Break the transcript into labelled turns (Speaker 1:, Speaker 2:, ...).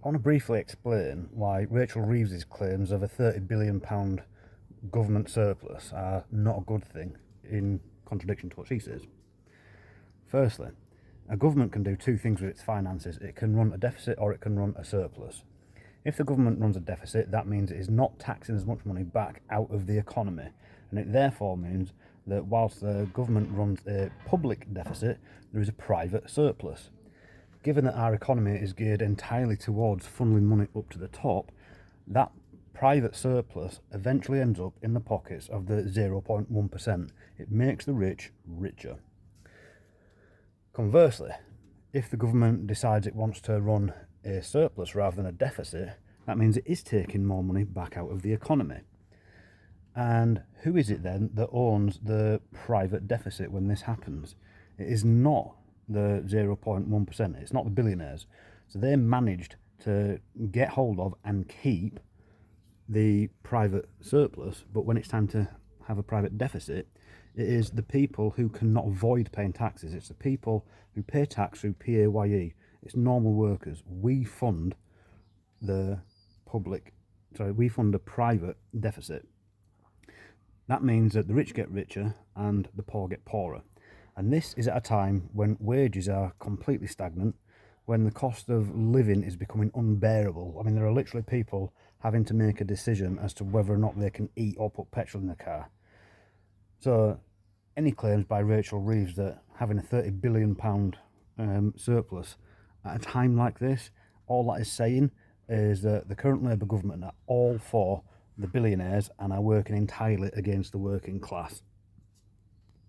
Speaker 1: I want to briefly explain why Rachel Reeves's claims of a £30 billion government surplus are not a good thing, in contradiction to what she says. Firstly, a government can do two things with its finances. It can run a deficit or it can run a surplus. If the government runs a deficit, that means it is not taxing as much money back out of the economy, and it therefore means that whilst the government runs a public deficit, there is a private surplus. Given that our economy is geared entirely towards funneling money up to the top, that private surplus eventually ends up in the pockets of the 0.1%. It makes the rich richer. Conversely, if the government decides it wants to run a surplus rather than a deficit, that means it is taking more money back out of the economy. And who is it then that owns the private deficit when this happens? It is not the 0.1%, it's not the billionaires. So they managed to get hold of and keep the private surplus, but when it's time to have a private deficit, it is the people who cannot avoid paying taxes. It's the people who pay tax through PAYE. It's normal workers. We fund the private deficit. That means that the rich get richer and the poor get poorer. And this is at a time when wages are completely stagnant, when the cost of living is becoming unbearable. I mean, there are literally people having to make a decision as to whether or not they can eat or put petrol in the car. So any claims by Rachel Reeves that having a £30 billion surplus at a time like this, all that is saying is that the current Labour government are all for the billionaires and are working entirely against the working class.